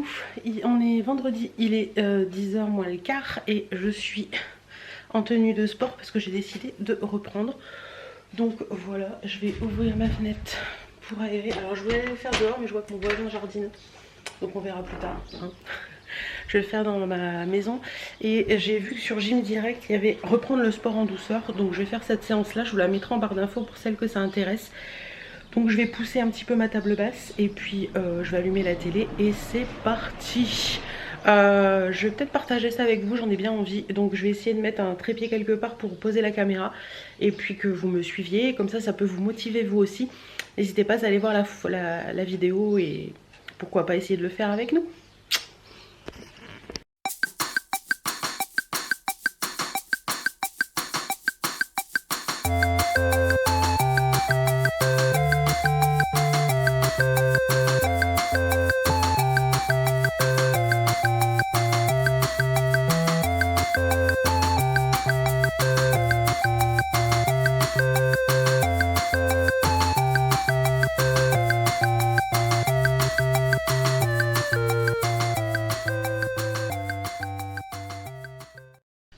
coup, on est vendredi, il est 10h moins le quart et je suis en tenue de sport parce que j'ai décidé de reprendre. Donc voilà, je vais ouvrir ma fenêtre pour aérer. Alors je voulais aller le faire dehors mais je vois que mon voisin jardine, donc on verra plus tard, hein. Je vais le faire dans ma maison et j'ai vu que sur Gym Direct il y avait reprendre le sport en douceur, donc je vais faire cette séance là, je vous la mettrai en barre d'infos pour celles que ça intéresse. Donc je vais pousser un petit peu ma table basse et puis je vais allumer la télé et c'est parti. Je vais peut-être partager ça avec vous, j'en ai bien envie. Donc je vais essayer de mettre un trépied quelque part pour poser la caméra et puis que vous me suiviez. Comme ça peut vous motiver vous aussi. N'hésitez pas à aller voir la vidéo et pourquoi pas essayer de le faire avec nous.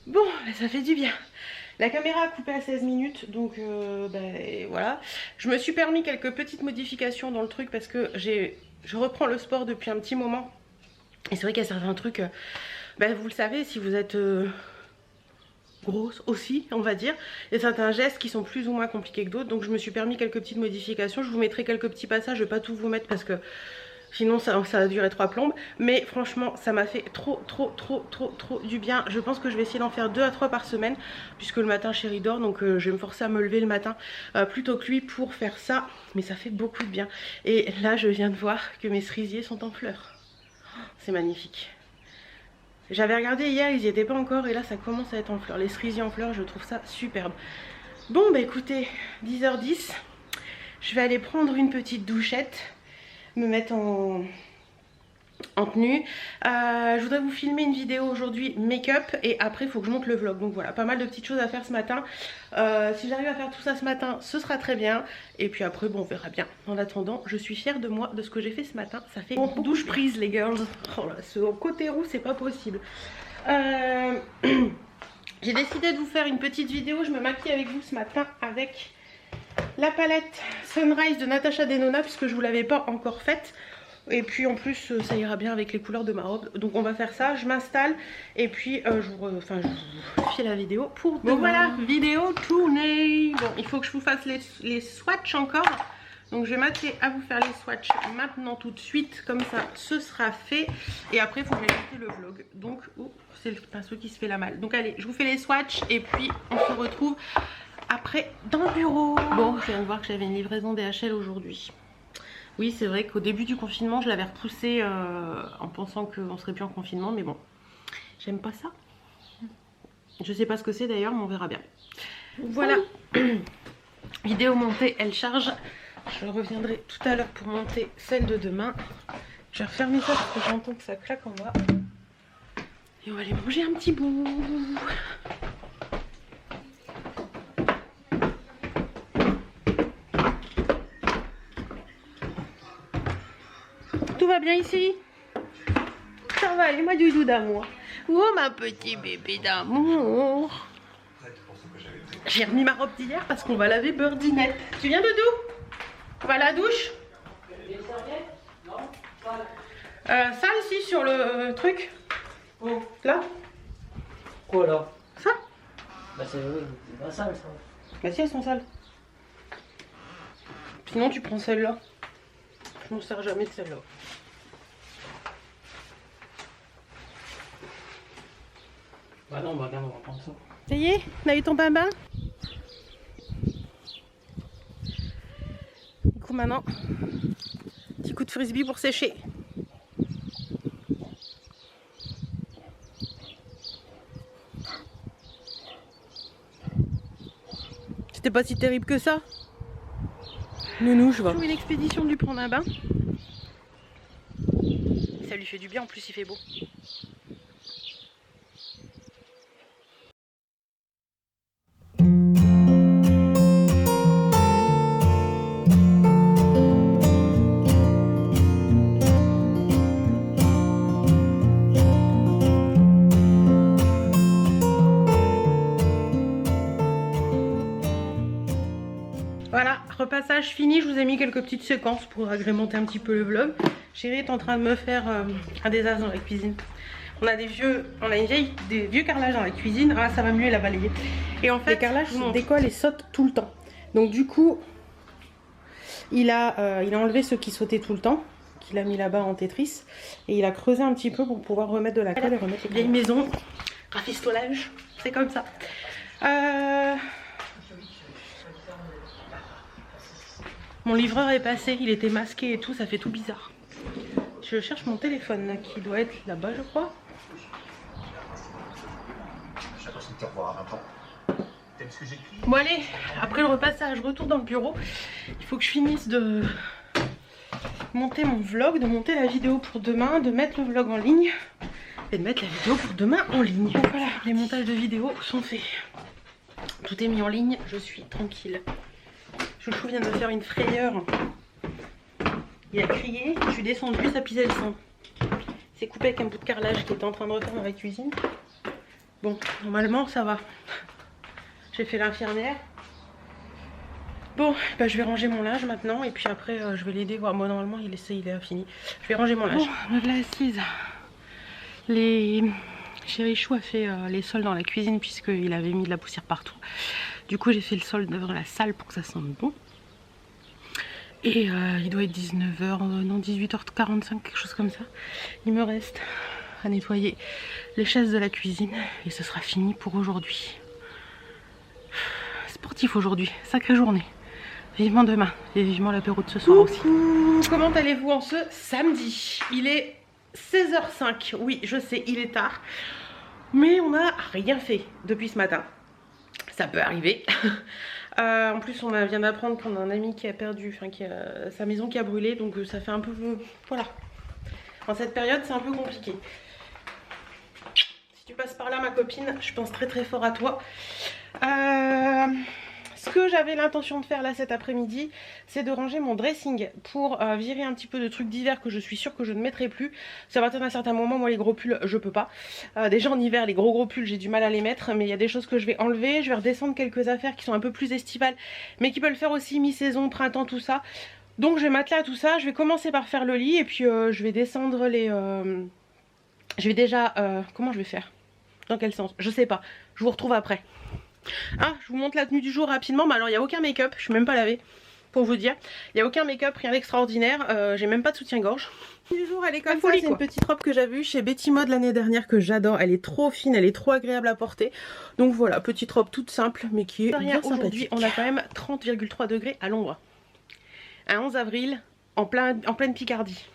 Bon, ça fait du bien. La caméra a coupé à 16 minutes, donc voilà. Je me suis permis quelques petites modifications dans le truc parce que je reprends le sport depuis un petit moment. Et c'est vrai qu'il y a certains trucs, vous le savez, si vous êtes grosse aussi, on va dire. Il y a certains gestes qui sont plus ou moins compliqués que d'autres, donc je me suis permis quelques petites modifications. Je vous mettrai quelques petits passages, je vais pas tout vous mettre parce que sinon ça va durer 3 plombes. Mais franchement ça m'a fait trop du bien. Je pense que je vais essayer d'en faire 2 à 3 par semaine, puisque le matin chéri dort, donc je vais me forcer à me lever le matin plutôt que lui pour faire ça. Mais ça fait beaucoup de bien. Et là je viens de voir que mes cerisiers sont en fleurs. C'est magnifique. J'avais regardé hier, ils n'y étaient pas encore et là ça commence à être en fleurs. Les cerisiers en fleurs, je trouve ça superbe. Bon bah écoutez, 10h10, je vais aller prendre une petite douchette, me mettre en tenue. Je voudrais vous filmer une vidéo aujourd'hui make-up et après il faut que je monte le vlog. Donc voilà, pas mal de petites choses à faire ce matin. Si j'arrive à faire tout ça ce matin, ce sera très bien. Et puis après, bon, on verra bien. En attendant, je suis fière de moi, de ce que j'ai fait ce matin. Ça fait bon, douche prise les girls. Oh là, ce côté roux, c'est pas possible. J'ai décidé de vous faire une petite vidéo. Je me maquille avec vous ce matin avec la palette Sunrise de Natasha Denona puisque je vous l'avais pas encore faite. Et puis en plus ça ira bien avec les couleurs de ma robe. Donc on va faire ça, je m'installe et puis je vous fais la vidéo pour demain. Donc voilà, vidéo tournée. Bon, il faut que je vous fasse les swatchs encore. Donc je vais m'atteler à vous faire les swatchs maintenant tout de suite. Comme ça ce sera fait. Et après il faut que j'édite le vlog. Donc c'est le pinceau qui se fait la malle. Donc allez, je vous fais les swatchs et puis on se retrouve après dans le bureau. Bon, je viens de voir que j'avais une livraison DHL aujourd'hui. Oui, c'est vrai qu'au début du confinement, je l'avais repoussé en pensant qu'on serait plus en confinement, mais bon, j'aime pas ça. Je sais pas ce que c'est d'ailleurs, mais on verra bien. Voilà, vidéo montée, elle charge. Je reviendrai tout à l'heure pour monter celle de demain. Je vais refermer ça parce que j'entends que ça claque en bas. Et on va aller manger un petit bout. Tout va bien ici? Ça va, aller moi du doux d'amour. Oh ma petite bébé d'amour. J'ai remis ma robe d'hier parce qu'on va laver Birdinette. Tu viens Doudou? On va à la douche? Ça ici sur le truc. Oh, là? Quoi là? Ça? Bah c'est pas sale ça. Bah si, elles sont sales. Sinon tu prends celle-là. Je m'en sers jamais de celle-là. Bah non, bah regarde, on va prendre ça. Ça y est, on a eu ton bain-bain. Du coup maintenant, petit coup de frisbee pour sécher. C'était pas si terrible que ça. Nounou, je vois. Je trouve une expédition de lui prendre un bain. Ça lui fait du bien, en plus il fait beau. Voilà, repassage fini, je vous ai mis quelques petites séquences pour agrémenter un petit peu le vlog. Chérie est en train de me faire un désastre dans la cuisine. On a des vieux carrelages dans la cuisine. Ah, ça va mieux, il a balayé. Et en fait, les carrelages décollent et sautent tout le temps. Donc du coup, il a enlevé ceux qui sautaient tout le temps, qu'il a mis là-bas en Tetris. Et il a creusé un petit peu pour pouvoir remettre de la colle et remettre les vieilles maisons. Rafistolage, c'est comme ça. Mon livreur est passé, il était masqué et tout, ça fait tout bizarre. Je cherche mon téléphone là, qui doit être là-bas, je crois. Bon allez, après le repassage, retour dans le bureau. Il faut que je finisse de monter mon vlog, de monter la vidéo pour demain, de mettre le vlog en ligne et de mettre la vidéo pour demain en ligne. Donc voilà, les montages de vidéos sont faits. Tout est mis en ligne, je suis tranquille. Chouchou vient de me faire une frayeur. Il a crié, je suis descendue, ça pisait le sang. C'est coupé avec un bout de carrelage qui était en train de refaire dans la cuisine. Bon, normalement ça va. J'ai fait l'infirmière. Bon, bah, je vais ranger mon linge maintenant et puis après je vais l'aider. Moi normalement il est fini. Je vais ranger mon linge. Bon, me voilà assise. Chéri Chou a fait les sols dans la cuisine puisqu'il avait mis de la poussière partout. Du coup j'ai fait le sol devant la salle pour que ça sente bon. Et il doit être 19h, non 18h45, quelque chose comme ça. Il me reste à nettoyer les chaises de la cuisine et ce sera fini pour aujourd'hui. Sportif aujourd'hui, sacrée journée. Vivement demain et vivement l'apéro de ce soir aussi. Comment allez-vous en ce samedi? Il est 16h05, oui je sais il est tard. Mais on n'a rien fait depuis ce matin. Ça peut arriver. En plus on vient d'apprendre qu'on a un ami qui a perdu, sa maison qui a brûlé. Donc ça fait un peu... voilà. En cette période c'est un peu compliqué. Si tu passes par là ma copine, je pense très très fort à toi. Ce que j'avais l'intention de faire là cet après-midi, c'est de ranger mon dressing pour virer un petit peu de trucs d'hiver que je suis sûre que je ne mettrai plus. Ça va à un certain moment, moi les gros pulls je peux pas. Déjà en hiver les gros pulls j'ai du mal à les mettre, mais il y a des choses que je vais enlever. Je vais redescendre quelques affaires qui sont un peu plus estivales mais qui peuvent faire aussi mi-saison, printemps, tout ça. Donc je vais m'atteler à tout ça. Je vais commencer par faire le lit et puis je vais descendre les... Je vais déjà... comment je vais faire? Dans quel sens? Je sais pas, je vous retrouve après. Ah, je vous montre la tenue du jour rapidement. Mais alors il n'y a aucun make-up, je suis même pas lavée pour vous dire. Il n'y a aucun make-up, rien d'extraordinaire. J'ai même pas de soutien-gorge. Du jour elle est comme ça, c'est une petite robe que j'avais eue chez Betty Mode l'année dernière que j'adore. Elle est trop fine, elle est trop agréable à porter. Donc voilà, petite robe toute simple mais qui est bien sympathique. Aujourd'hui on a quand même 30,3 degrés à l'ombre. Un 11 avril en pleine Picardie.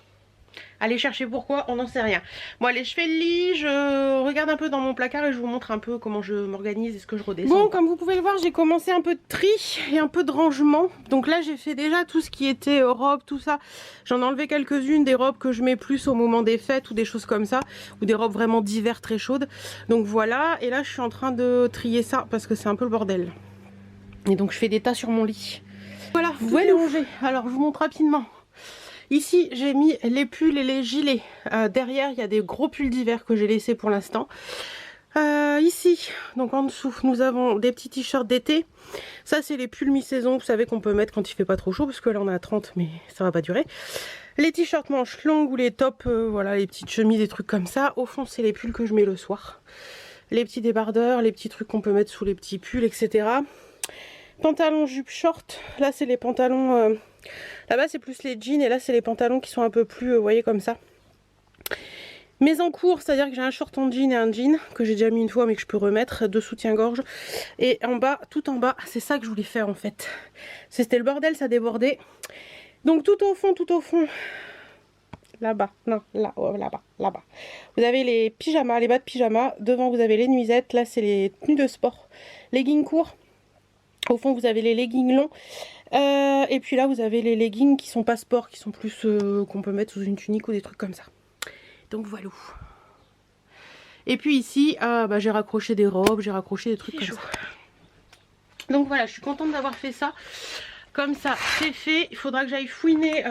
Allez chercher pourquoi, on n'en sait rien. Bon allez, je fais le lit, je regarde un peu dans mon placard et je vous montre un peu comment je m'organise et ce que je redescends. Bon, comme vous pouvez le voir, j'ai commencé un peu de tri et un peu de rangement. Donc là j'ai fait déjà tout ce qui était robes, tout ça. J'en ai enlevé quelques-unes, des robes que je mets plus au moment des fêtes ou des choses comme ça. Ou des robes vraiment d'hiver très chaudes. Donc voilà, et là je suis en train de trier ça parce que c'est un peu le bordel. Et donc je fais des tas sur mon lit. Voilà, vous pouvez ranger. Alors je vous montre rapidement. Ici j'ai mis les pulls et les gilets. Derrière il y a des gros pulls d'hiver que j'ai laissés pour l'instant. Ici, donc en dessous, nous avons des petits t-shirts d'été. Ça c'est les pulls mi-saison, vous savez qu'on peut mettre quand il fait pas trop chaud, parce que là on est à 30 mais ça va pas durer. Les t-shirts manches longues ou les tops, voilà, les petites chemises, des trucs comme ça. Au fond c'est les pulls que je mets le soir. Les petits débardeurs, les petits trucs qu'on peut mettre sous les petits pulls, etc. Pantalons, jupes, shorts. Là c'est les pantalons... Là-bas c'est plus les jeans et là c'est les pantalons qui sont un peu plus, vous voyez, comme ça. Mais en cours, c'est-à-dire que j'ai un short en jean et un jean que j'ai déjà mis une fois mais que je peux remettre, de soutien-gorge. Et en bas, tout en bas, c'est ça que je voulais faire en fait. C'était le bordel, ça débordait. Donc tout au fond, là-bas, non, là, oh, là-bas, là-bas. Vous avez les pyjamas, les bas de pyjama. Devant vous avez les nuisettes, là c'est les tenues de sport. Leggings courts. Au fond vous avez les leggings longs. Et puis là vous avez les leggings qui sont pas sport, qui sont plus qu'on peut mettre sous une tunique ou des trucs comme ça. Donc voilà. Et puis ici j'ai raccroché des robes, j'ai raccroché des trucs comme ça. Donc voilà, je suis contente d'avoir fait ça. Comme ça c'est fait. Il faudra que j'aille fouiner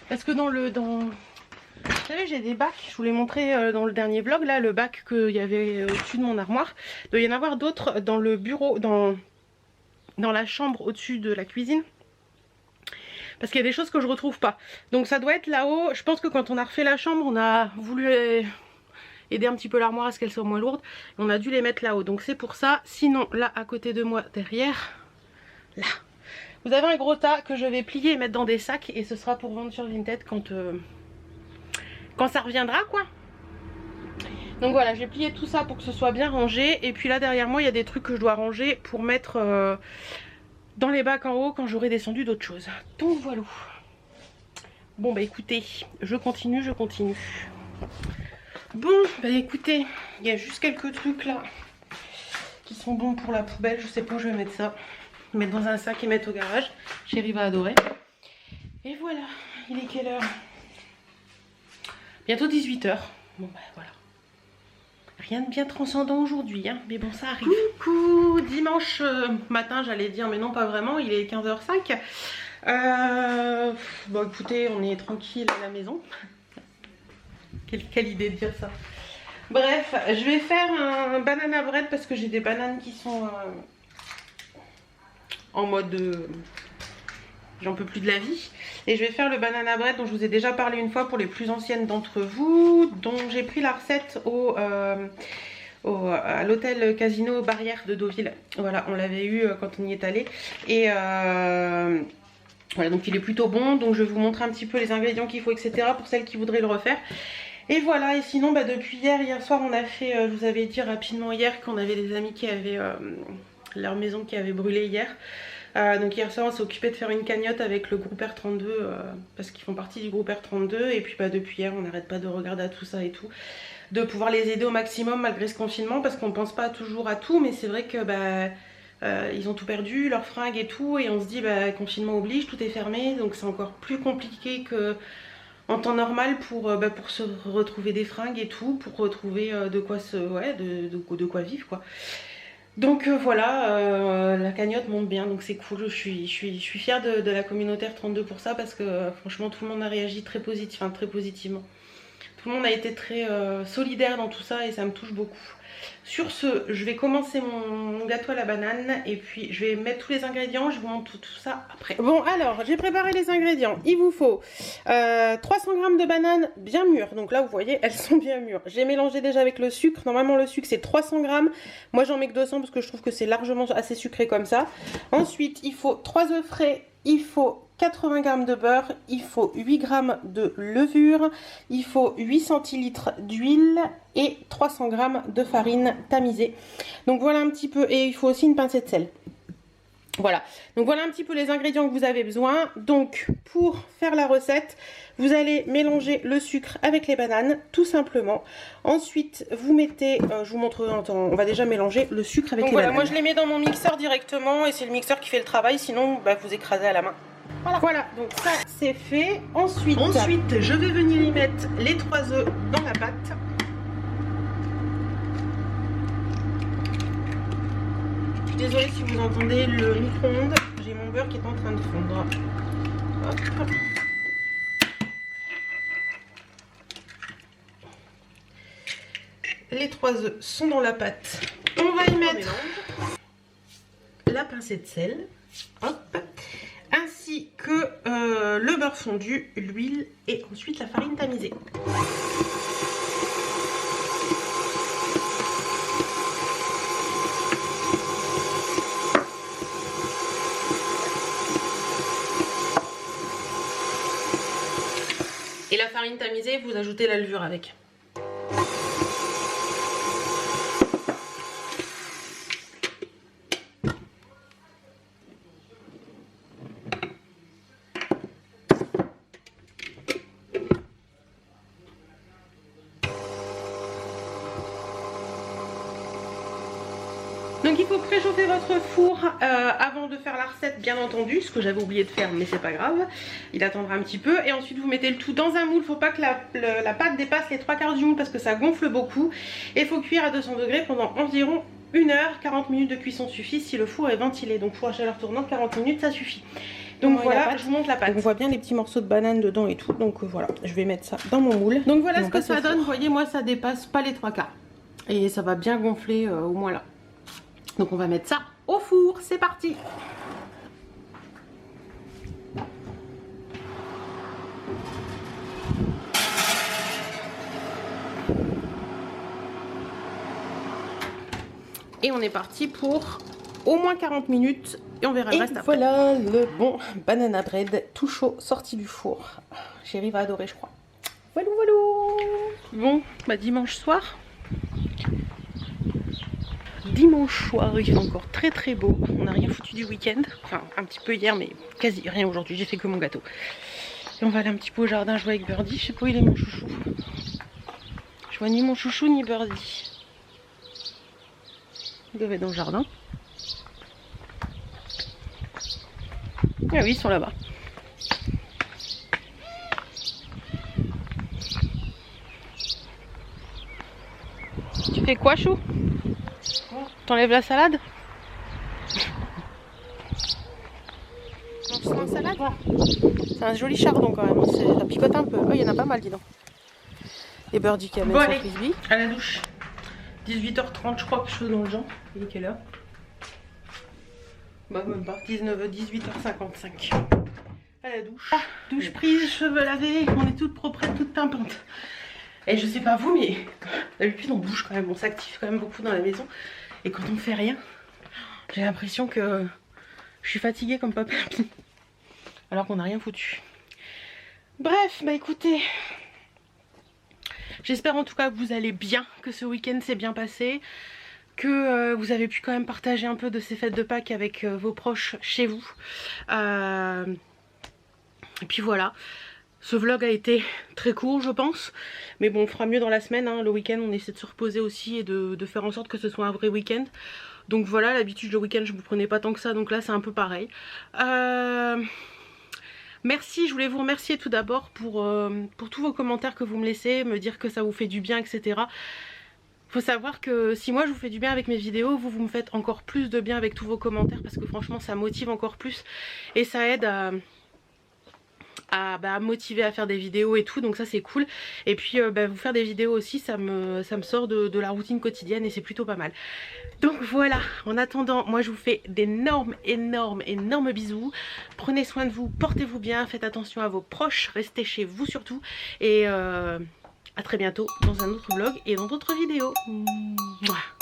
parce que vous savez, j'ai des bacs, je vous l'ai montré dans le dernier vlog, là le bac qu'il y avait au-dessus de mon armoire. Il doit y en avoir d'autres dans le bureau, dans la chambre au-dessus de la cuisine. Parce qu'il y a des choses que je retrouve pas. Donc ça doit être là-haut. Je pense que quand on a refait la chambre, on a voulu aider un petit peu l'armoire à ce qu'elle soit moins lourde. On a dû les mettre là-haut. Donc c'est pour ça. Sinon, là, à côté de moi, derrière, là, vous avez un gros tas que je vais plier et mettre dans des sacs. Et ce sera pour vendre sur Vinted quand ça reviendra, quoi. Donc voilà, j'ai plié tout ça pour que ce soit bien rangé. Et puis là, derrière moi, il y a des trucs que je dois ranger pour mettre dans les bacs en haut quand j'aurai descendu d'autres choses. Donc voilà. Bon bah écoutez, je continue. Bon bah écoutez, il y a juste quelques trucs là qui sont bons pour la poubelle. Je sais pas où je vais mettre ça. Mettre dans un sac et mettre au garage. Chérie va adorer. Et voilà, il est quelle heure? Bientôt 18 h. Bon bah voilà. Rien de bien transcendant aujourd'hui, hein, mais bon, ça arrive. Coucou, dimanche matin, j'allais dire, mais non, pas vraiment, il est 15 h 05. Bon, écoutez, on est tranquille à la maison. Quelle idée de dire ça. Bref, je vais faire un banana bread parce que j'ai des bananes qui sont en mode j'en peux plus de la vie. Et je vais faire le banana bread dont je vous ai déjà parlé une fois pour les plus anciennes d'entre vous. Dont j'ai pris la recette à l'hôtel Casino Barrière de Deauville. Voilà, on l'avait eu quand on y est allé. Et voilà, donc il est plutôt bon. Donc je vais vous montrer un petit peu les ingrédients qu'il faut, etc. pour celles qui voudraient le refaire. Et voilà, et sinon bah, depuis hier soir on a fait, je vous avais dit rapidement hier qu'on avait des amis qui avaient leur maison qui avait brûlé hier. Donc hier soir on s'est occupé de faire une cagnotte avec le groupe R32 parce qu'ils font partie du groupe R32. Et puis bah, depuis hier on n'arrête pas de regarder à tout ça et tout, de pouvoir les aider au maximum malgré ce confinement, parce qu'on pense pas toujours à tout, mais c'est vrai que bah, ils ont tout perdu, leurs fringues et tout, et on se dit bah, confinement oblige, tout est fermé, donc c'est encore plus compliqué que en temps normal pour se retrouver des fringues et tout, pour retrouver de quoi de quoi vivre quoi. Donc voilà, la cagnotte monte bien, donc c'est cool. Je suis fière de la communauté R32 pour ça, parce que franchement tout le monde a réagi très positivement. Tout le monde a été très solidaire dans tout ça et ça me touche beaucoup. Sur ce, je vais commencer mon gâteau à la banane et puis je vais mettre tous les ingrédients, je vous montre tout ça après. Bon alors, j'ai préparé les ingrédients. Il vous faut 300 g de bananes bien mûres. Donc là vous voyez, elles sont bien mûres. J'ai mélangé déjà avec le sucre. Normalement le sucre c'est 300 g. Moi j'en mets que 200 parce que je trouve que c'est largement assez sucré comme ça. Ensuite il faut 3 œufs frais. Il faut 80 g de beurre, il faut 8 g de levure, il faut 8 centilitres d'huile et 300 g de farine tamisée. Donc voilà un petit peu, et il faut aussi une pincée de sel. Voilà, donc voilà un petit peu les ingrédients que vous avez besoin. Donc pour faire la recette, vous allez mélanger le sucre avec les bananes, tout simplement. Ensuite, vous mettez, je vous montre, on va déjà mélanger le sucre avec les bananes. Moi je les mets dans mon mixeur directement et c'est le mixeur qui fait le travail, sinon bah, vous écrasez à la main. Voilà, donc ça c'est fait. Ensuite, je vais venir y mettre les 3 œufs dans la pâte. Je suis désolée si vous entendez le micro-ondes, j'ai mon beurre qui est en train de fondre. Hop. Les 3 œufs sont dans la pâte. On va y mettre la pincée de sel. Hop. Ainsi que le beurre fondu, l'huile et ensuite la farine tamisée. Et la farine tamisée, vous ajoutez la levure avec. Donc il faut préchauffer votre four avant de faire la recette, bien entendu, ce que j'avais oublié de faire mais c'est pas grave, il attendra un petit peu. Et ensuite vous mettez le tout dans un moule, faut pas que la pâte dépasse les 3/4 du moule parce que ça gonfle beaucoup. Et il faut cuire à 200 degrés pendant environ 1 heure, 40 minutes de cuisson suffit si le four est ventilé. Donc four à chaleur tournante, 40 minutes ça suffit. Donc voilà, je vous montre la pâte. Donc, on voit bien les petits morceaux de banane dedans et tout. Donc voilà, je vais mettre ça dans mon moule. Donc voilà ce que ça donne, vous voyez, moi ça dépasse pas les 3/4. Et ça va bien gonfler au moins là. Donc on va mettre ça au four, c'est parti. Et on est parti pour au moins 40 minutes et on verra le reste après. Voilà le bon banana bread tout chaud sorti du four. Chérie va adorer je crois. Voilà voilà. Bon bah dimanche soir. Dimanche soir il fait encore très très beau. On n'a rien foutu du week-end. Enfin un petit peu hier mais quasi rien aujourd'hui. J'ai fait que mon gâteau. Et on va aller un petit peu au jardin jouer avec Birdie. Je sais pas où il est mon chouchou. Je vois ni mon chouchou ni Birdie. Ils doivent être dans le jardin. Ah oui, ils sont là-bas. Tu fais quoi, Chou? T'enlèves la salade? Non, c'est salade. C'est un joli chardon quand même. Ça picote un peu. Oh, il y en a pas mal, dis donc. Et Birdie qui amène son frisbee. À la douche. 18h30, je crois, quelque chose dans le genre. Il est quelle heure? Bah, même pas. 18h55. À la douche. Ah, douche prise, cheveux lavés. On est toutes proprettes, toutes pimpantes. Et je sais pas vous, mais d'habitude on bouge quand même. On s'active quand même beaucoup dans la maison. Et quand on fait rien, j'ai l'impression que je suis fatiguée comme pas papy. Alors qu'on n'a rien foutu. Bref, bah écoutez. J'espère en tout cas que vous allez bien, que ce week-end s'est bien passé, que vous avez pu quand même partager un peu de ces fêtes de Pâques avec vos proches chez vous. Et puis voilà, ce vlog a été très court je pense, mais bon on fera mieux dans la semaine, hein. Le week-end on essaie de se reposer aussi et de faire en sorte que ce soit un vrai week-end. Donc voilà, l'habitude le week-end je ne vous prenais pas tant que ça, donc là c'est un peu pareil. Merci, je voulais vous remercier tout d'abord pour tous vos commentaires que vous me laissez, me dire que ça vous fait du bien, etc. Faut savoir que si moi je vous fais du bien avec mes vidéos, vous me faites encore plus de bien avec tous vos commentaires parce que franchement ça motive encore plus et ça aide à motiver à faire des vidéos et tout, donc ça c'est cool. Et puis vous faire des vidéos aussi, ça me sort de la routine quotidienne et c'est plutôt pas mal. Donc voilà, en attendant, moi je vous fais d'énormes bisous. Prenez soin de vous, portez-vous bien, faites attention à vos proches, restez chez vous surtout. Et à très bientôt dans un autre vlog et dans d'autres vidéos. Mouah.